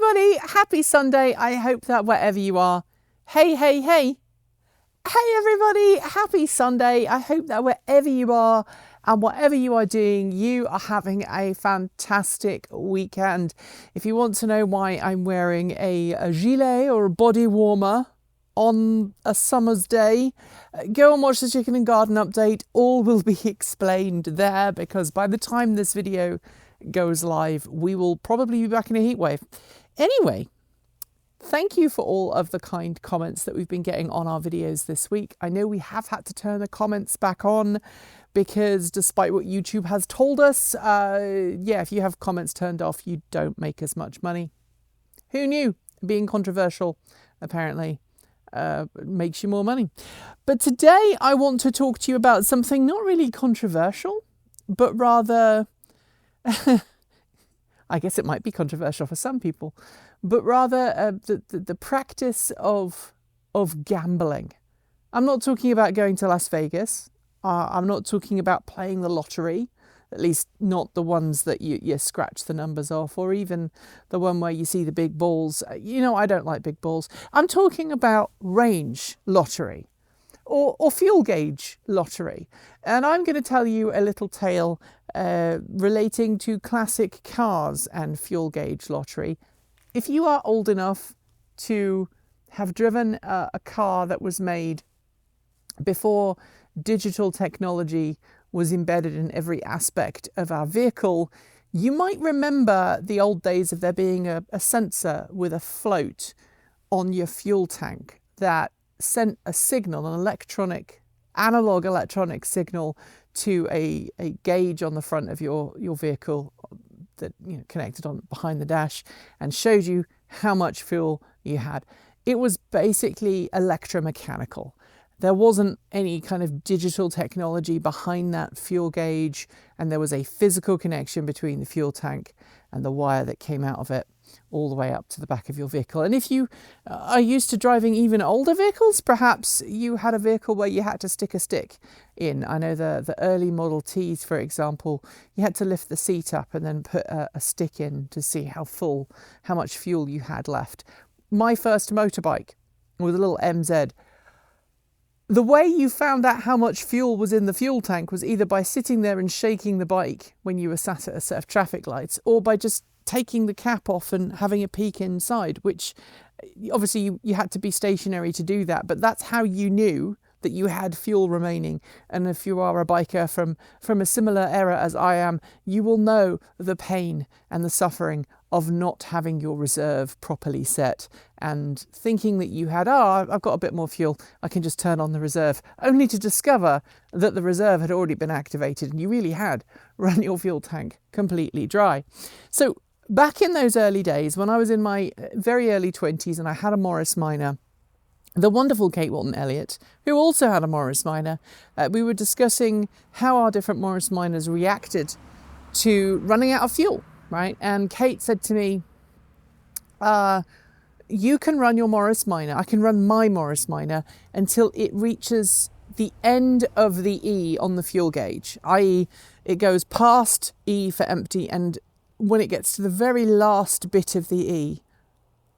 everybody, happy Sunday. I hope that wherever you are, hey everybody, happy Sunday. I hope that wherever you are and whatever you are doing, you are having a fantastic weekend. If you want to know why I'm wearing a gilet or a body warmer on a summer's day, go and watch the Chicken and Garden update. All will be explained there, because by the time this video goes live, we will probably be back in a heat wave. Anyway, thank you for all of the kind comments that we've been getting on our videos this week. I know we have had to turn the comments back on because despite what YouTube has told us, if you have comments turned off, you don't make as much money. Who knew? Being controversial apparently makes you more money. But today I want to talk to you about something not really controversial, but rather I guess it might be controversial for some people, but rather the practice of gambling. I'm not talking about going to Las Vegas. I'm not talking about playing the lottery, at least not the ones that you scratch the numbers off, or even the one where you see the big balls. You know, I don't like big balls. I'm talking about range lottery or fuel gauge lottery. And I'm going to tell you a little tale relating to classic cars and fuel gauge lottery. If you are old enough to have driven a car that was made before digital technology was embedded in every aspect of our vehicle, you might remember the old days of there being a sensor with a float on your fuel tank that sent a signal, an analog electronic signal to a gauge on the front of your vehicle that connected on behind the dash and showed you how much fuel you had. It was basically electromechanical. There wasn't any kind of digital technology behind that fuel gauge, and there was a physical connection between the fuel tank and the wire that came out of it all the way up to the back of your vehicle. And if you are used to driving even older vehicles, perhaps you had a vehicle where you had to stick a stick in. I know the early Model Ts, for example, you had to lift the seat up and then put a stick in to see how much fuel you had left. My first motorbike was a little MZ. The way you found out how much fuel was in the fuel tank was either by sitting there and shaking the bike when you were sat at a set of traffic lights, or by just taking the cap off and having a peek inside, which obviously you had to be stationary to do that, but that's how you knew that you had fuel remaining. And if you are a biker from a similar era as I am, you will know the pain and the suffering of not having your reserve properly set and thinking that you had, I've got a bit more fuel, I can just turn on the reserve, only to discover that the reserve had already been activated and you really had run your fuel tank completely dry. So back in those early days, when I was in my very early 20s and I had a Morris Minor, the wonderful Kate Walton-Elliott, who also had a Morris Minor, we were discussing how our different Morris Minors reacted to running out of fuel, right? And Kate said to me, you can run your Morris Minor, I can run my Morris Minor until it reaches the end of the E on the fuel gauge, i.e. it goes past E for empty, and when it gets to the very last bit of the E,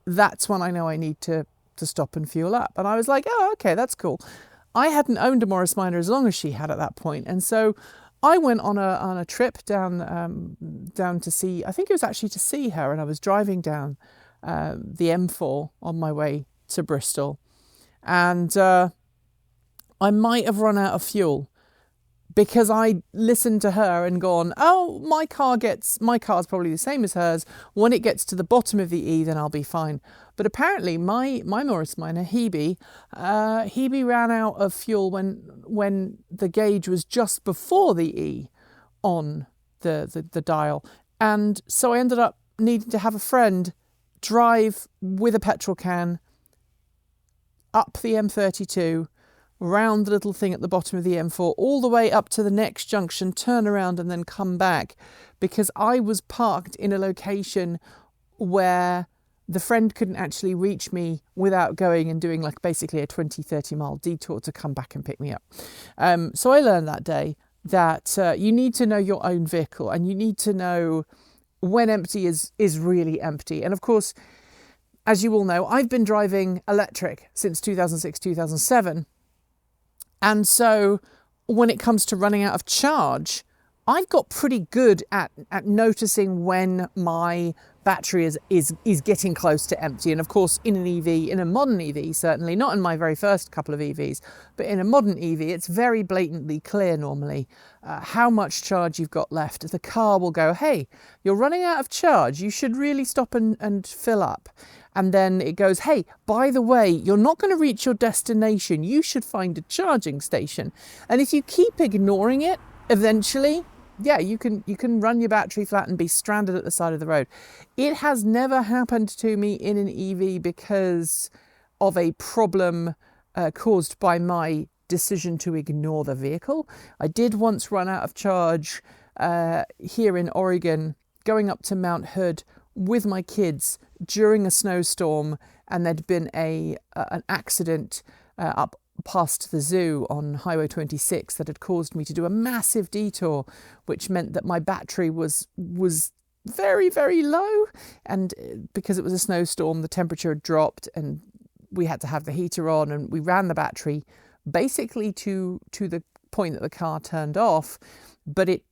that's when I know I need to stop and fuel up. And I was like, oh, okay, that's cool. I hadn't owned a Morris Minor as long as she had at that point. And so I went on a trip down to see, I think it was actually to see her, and I was driving down the M4 on my way to Bristol. And I might have run out of fuel because I listened to her and gone, oh, my car's probably the same as hers. When it gets to the bottom of the E, then I'll be fine. But apparently my Morris Minor, Hebe ran out of fuel when the gauge was just before the E on the dial. And so I ended up needing to have a friend drive with a petrol can up the M32, round the little thing at the bottom of the M4, all the way up to the next junction, turn around and then come back, because I was parked in a location where the friend couldn't actually reach me without going and doing like basically a 20-30 mile detour to come back and pick me up. So I learned that day that you need to know your own vehicle, and you need to know when empty is really empty. And of course, as you all know, I've been driving electric since 2006, 2007. And so when it comes to running out of charge, I've got pretty good at noticing when my battery is getting close to empty. And of course, in an EV, in a modern EV, certainly, not in my very first couple of EVs, but in a modern EV, it's very blatantly clear normally how much charge you've got left. The car will go, hey, you're running out of charge. You should really stop and fill up. And then it goes, hey, by the way, you're not going to reach your destination. You should find a charging station. And if you keep ignoring it, eventually, yeah, you can run your battery flat and be stranded at the side of the road. It has never happened to me in an EV because of a problem caused by my decision to ignore the vehicle. I did once run out of charge here in Oregon, going up to Mount Hood with my kids during a snowstorm, and there'd been an accident up past the zoo on Highway 26 that had caused me to do a massive detour, which meant that my battery was very, very low. And because it was a snowstorm, the temperature had dropped and we had to have the heater on, and we ran the battery basically to the point that the car turned off, but it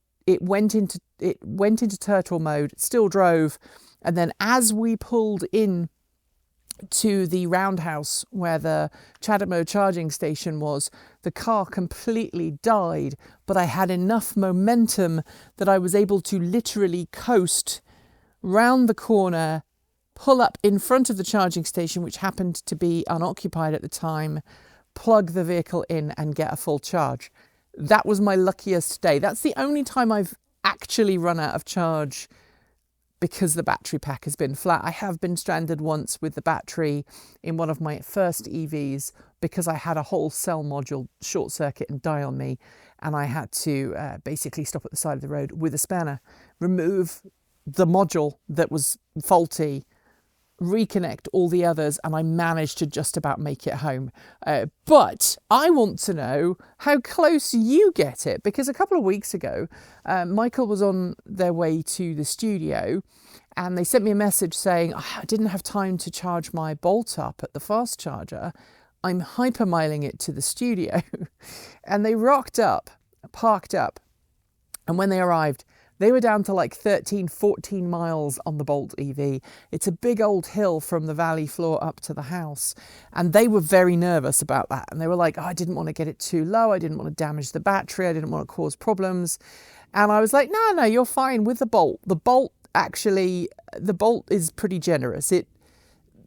went into turtle mode, still drove. And then as we pulled in to the roundhouse where the CHAdeMO charging station was, the car completely died, but I had enough momentum that I was able to literally coast round the corner, pull up in front of the charging station, which happened to be unoccupied at the time, plug the vehicle in and get a full charge. That was my luckiest day. That's the only time I've actually run out of charge because the battery pack has been flat. I have been stranded once with the battery in one of my first EVs because I had a whole cell module short circuit and die on me, and I had to basically stop at the side of the road with a spanner, remove the module that was faulty, reconnect all the others, and I managed to just about make it home. But I want to know how close you get it, because a couple of weeks ago, Michael was on their way to the studio and they sent me a message saying, I didn't have time to charge my Bolt up at the fast charger. I'm hypermiling it to the studio. And they rocked up, parked up, and when they arrived, they were down to like 13, 14 miles on the Bolt EV. It's a big old hill from the valley floor up to the house. And they were very nervous about that. And they were like, oh, I didn't want to get it too low. I didn't want to damage the battery. I didn't want to cause problems. And I was like, no, you're fine with the Bolt. The Bolt is pretty generous.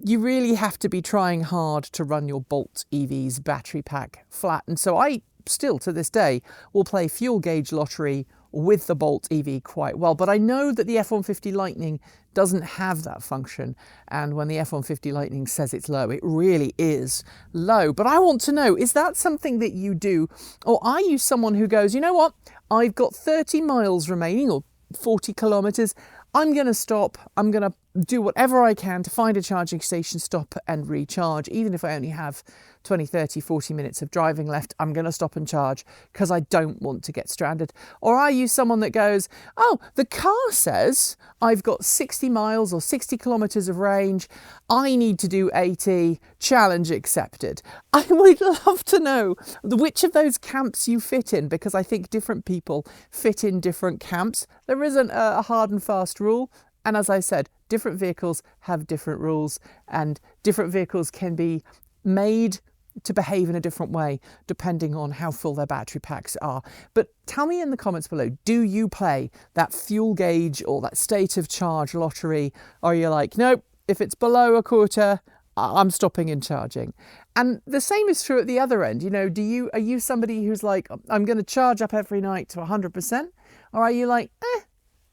You really have to be trying hard to run your Bolt EV's battery pack flat. And so I still, to this day, will play fuel gauge lottery with the Bolt EV quite well. But I know that the F-150 Lightning doesn't have that function. And when the F-150 Lightning says it's low, it really is low. But I want to know, is that something that you do? Or are you someone who goes, you know what? I've got 30 miles remaining or 40 kilometers. I'm going to stop. I'm going to do whatever I can to find a charging station, stop and recharge. Even if I only have 20, 30, 40 minutes of driving left, I'm going to stop and charge because I don't want to get stranded. Or are you someone that goes, oh, the car says I've got 60 miles or 60 kilometers of range. I need to do 80, challenge accepted. I would love to know which of those camps you fit in, because I think different people fit in different camps. There isn't a hard and fast rule. And as I said, different vehicles have different rules, and different vehicles can be made to behave in a different way depending on how full their battery packs are. But tell me in the comments below, do you play that fuel gauge or that state of charge lottery? Or are you like, nope, if it's below a quarter, I'm stopping and charging? And the same is true at the other end. You know, are you somebody who's like, I'm going to charge up every night to 100%? Or are you like,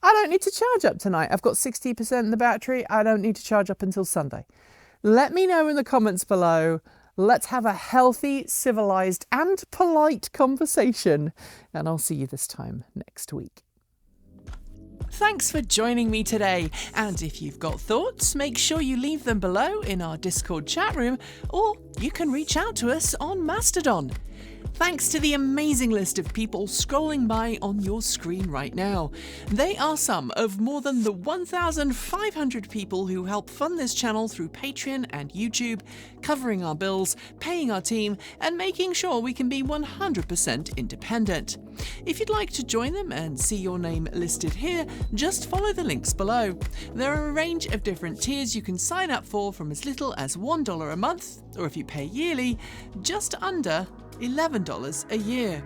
I don't need to charge up tonight. I've got 60% in the battery. I don't need to charge up until Sunday. Let me know in the comments below. Let's have a healthy, civilized and polite conversation. And I'll see you this time next week. Thanks for joining me today. And if you've got thoughts, make sure you leave them below in our Discord chat room, or you can reach out to us on Mastodon. Thanks to the amazing list of people scrolling by on your screen right now. They are some of more than the 1,500 people who help fund this channel through Patreon and YouTube, covering our bills, paying our team, and making sure we can be 100% independent. If you'd like to join them and see your name listed here, just follow the links below. There are a range of different tiers you can sign up for from as little as $1 a month, or if you pay yearly, just under $11 a year.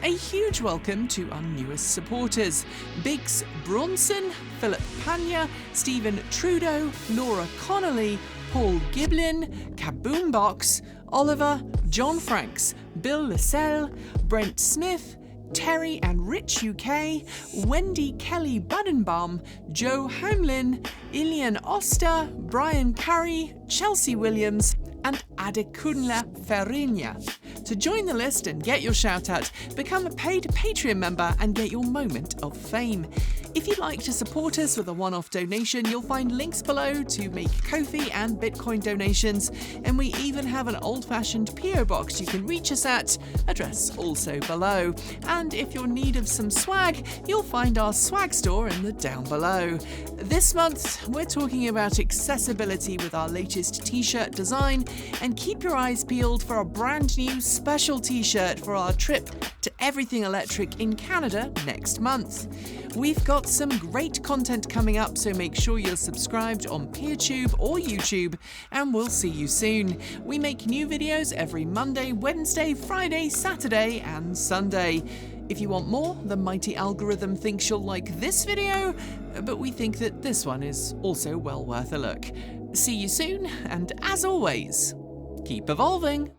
A huge welcome to our newest supporters: Biggs Bronson, Philip Panya, Stephen Trudeau, Laura Connolly, Paul Giblin, Kaboombox, Oliver, John Franks, Bill Lascelle, Brent Smith, Terry and Rich UK, Wendy Kelly Budenbaum, Joe Hamlin, Ilian Oster, Brian Curry, Chelsea Williams, and Adekunle Ferinya. To join the list and get your shout out, become a paid Patreon member and get your moment of fame. If you'd like to support us with a one-off donation, you'll find links below to make Ko-fi and Bitcoin donations, and we even have an old-fashioned PO box you can reach us at, address also below. And if you're in need of some swag, you'll find our swag store in the down below. This month, we're talking about accessibility with our latest t-shirt design, and keep your eyes peeled for a brand new special t-shirt for our trip to Everything Electric in Canada next month. We've got some great content coming up, so make sure you're subscribed on PeerTube or YouTube, and we'll see you soon. We make new videos every Monday, Wednesday, Friday, Saturday, and Sunday. If you want more, the mighty algorithm thinks you'll like this video, but we think that this one is also well worth a look. See you soon, and as always, keep evolving!